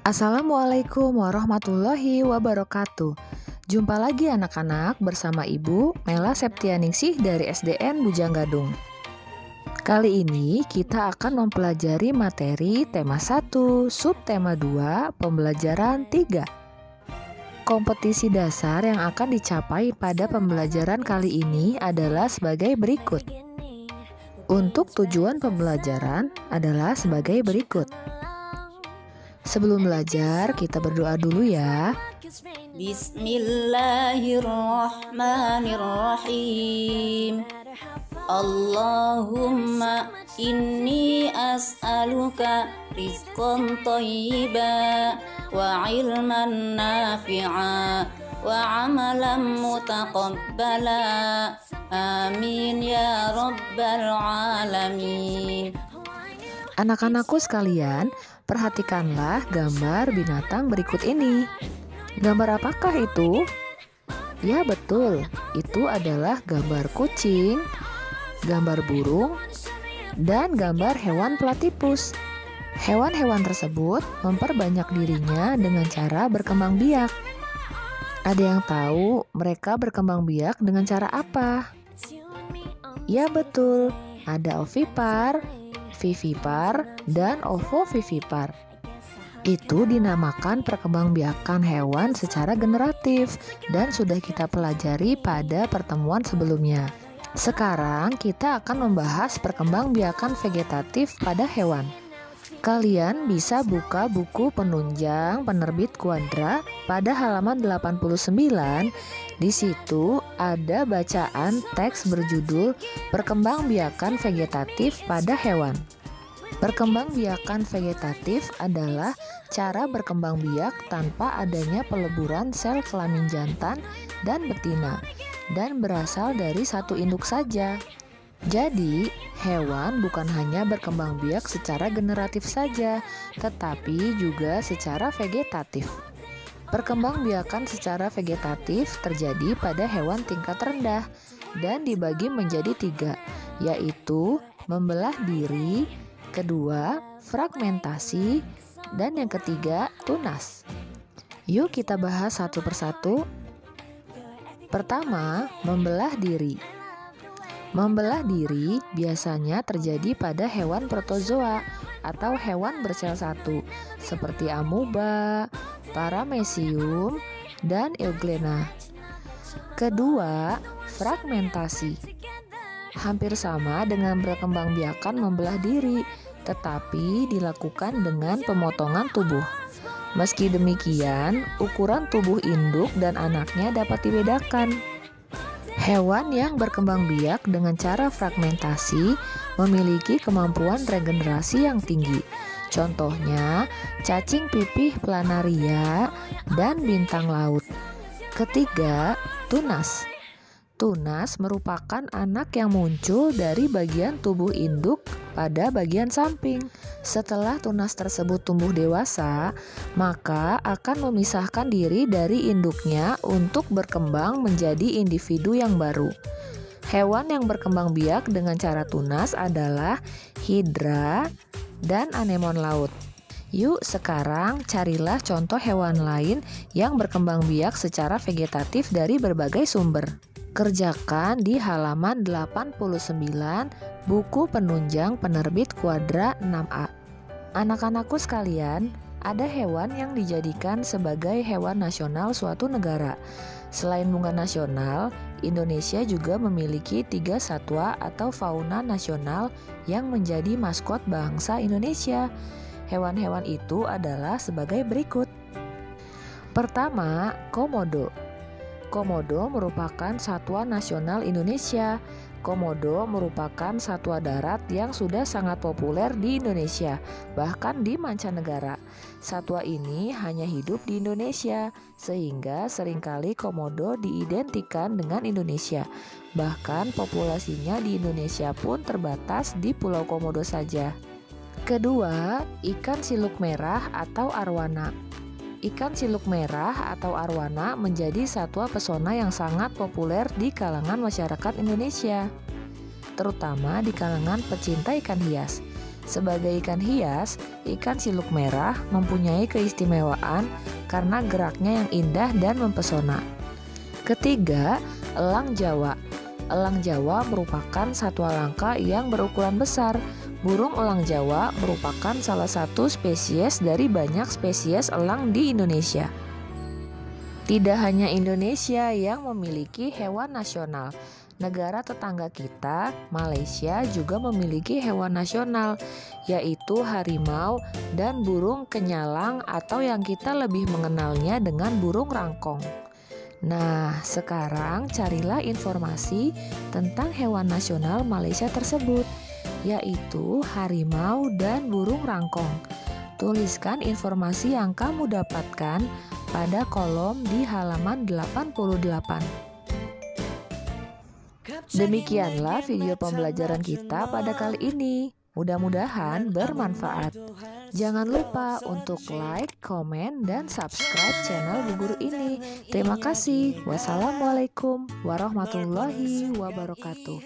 Assalamualaikum warahmatullahi wabarakatuh. Jumpa lagi anak-anak bersama Ibu Mela Septianingsih dari SDN Bujang Gadung. Kali ini kita akan mempelajari materi tema 1, subtema 2, pembelajaran 3. Kompetisi dasar yang akan dicapai pada pembelajaran kali ini adalah sebagai berikut. Untuk tujuan pembelajaran adalah sebagai berikut. Sebelum belajar, kita berdoa dulu ya. Bismillahirrahmanirrahim. Allahumma inni as'aluka rizqan thayyiban wa ilman nafi'a wa amalan mutaqabbala. Amin ya rabbal alamin. Anak-anakku sekalian, perhatikanlah gambar binatang berikut ini. Gambar apakah itu? Ya betul, itu adalah gambar kucing, gambar burung, dan gambar hewan platypus. Hewan-hewan tersebut memperbanyak dirinya dengan cara berkembang biak. Ada yang tahu mereka berkembang biak dengan cara apa? Ya betul, ada ovipar, vivipar, dan ovovivipar. Itu dinamakan perkembangbiakan hewan secara generatif dan sudah kita pelajari pada pertemuan sebelumnya. Sekarang kita akan membahas perkembangbiakan vegetatif pada hewan. Kalian bisa buka buku penunjang penerbit Quadra pada halaman 89. Di situ ada bacaan teks berjudul Perkembangbiakan Vegetatif pada Hewan. Perkembangbiakan vegetatif adalah cara berkembang biak tanpa adanya peleburan sel kelamin jantan dan betina dan berasal dari satu induk saja. Jadi, hewan bukan hanya berkembang biak secara generatif saja, tetapi juga secara vegetatif. Perkembangbiakan secara vegetatif terjadi pada hewan tingkat rendah dan dibagi menjadi 3, yaitu membelah diri, kedua, fragmentasi, dan yang ketiga, tunas. Yuk kita bahas satu persatu. Pertama, membelah diri. Membelah diri biasanya terjadi pada hewan protozoa atau hewan bersel satu seperti amuba, paramecium, dan euglena. Kedua, fragmentasi. Hampir sama dengan berkembangbiakan membelah diri, tetapi dilakukan dengan pemotongan tubuh. Meski demikian, ukuran tubuh induk dan anaknya dapat dibedakan. Hewan yang berkembang biak dengan cara fragmentasi memiliki kemampuan regenerasi yang tinggi. Contohnya, cacing pipih planaria dan bintang laut. Ketiga, tunas. Tunas merupakan anak yang muncul dari bagian tubuh induk pada bagian samping. Setelah tunas tersebut tumbuh dewasa, maka akan memisahkan diri dari induknya untuk berkembang menjadi individu yang baru. Hewan yang berkembang biak dengan cara tunas adalah hidra dan anemon laut. Yuk sekarang carilah contoh hewan lain yang berkembang biak secara vegetatif dari berbagai sumber. Kerjakan di halaman 89 buku penunjang penerbit Quadra 6A. Anak-anakku sekalian, ada hewan yang dijadikan sebagai hewan nasional suatu negara. Selain bunga nasional, Indonesia juga memiliki 3 satwa atau fauna nasional yang menjadi maskot bangsa Indonesia. Hewan-hewan itu adalah sebagai berikut. Pertama, komodo. Komodo merupakan satwa nasional Indonesia. Komodo merupakan satwa darat yang sudah sangat populer di Indonesia, bahkan di mancanegara. Satwa ini hanya hidup di Indonesia, sehingga seringkali komodo diidentikan dengan Indonesia. Bahkan populasinya di Indonesia pun terbatas di Pulau Komodo saja. Kedua, ikan siluk merah atau arwana. Ikan siluk merah atau arwana menjadi satwa pesona yang sangat populer di kalangan masyarakat Indonesia, terutama di kalangan pecinta ikan hias. Sebagai ikan hias, ikan siluk merah mempunyai keistimewaan karena geraknya yang indah dan mempesona. Ketiga, elang Jawa. Elang Jawa merupakan satwa langka yang berukuran besar. Burung elang Jawa merupakan salah satu spesies dari banyak spesies elang di Indonesia. Tidak hanya Indonesia yang memiliki hewan nasional. Negara tetangga kita, Malaysia, juga memiliki hewan nasional, yaitu harimau dan burung kenyalang atau yang kita lebih mengenalnya dengan burung rangkong. Nah, sekarang carilah informasi tentang hewan nasional Malaysia tersebut, yaitu harimau dan burung rangkong. Tuliskan informasi yang kamu dapatkan pada kolom di halaman 88. Demikianlah video pembelajaran kita pada kali ini. Mudah-mudahan bermanfaat. Jangan lupa untuk like, komen, dan subscribe channel Bu Guru ini. Terima kasih. Wassalamualaikum warahmatullahi wabarakatuh.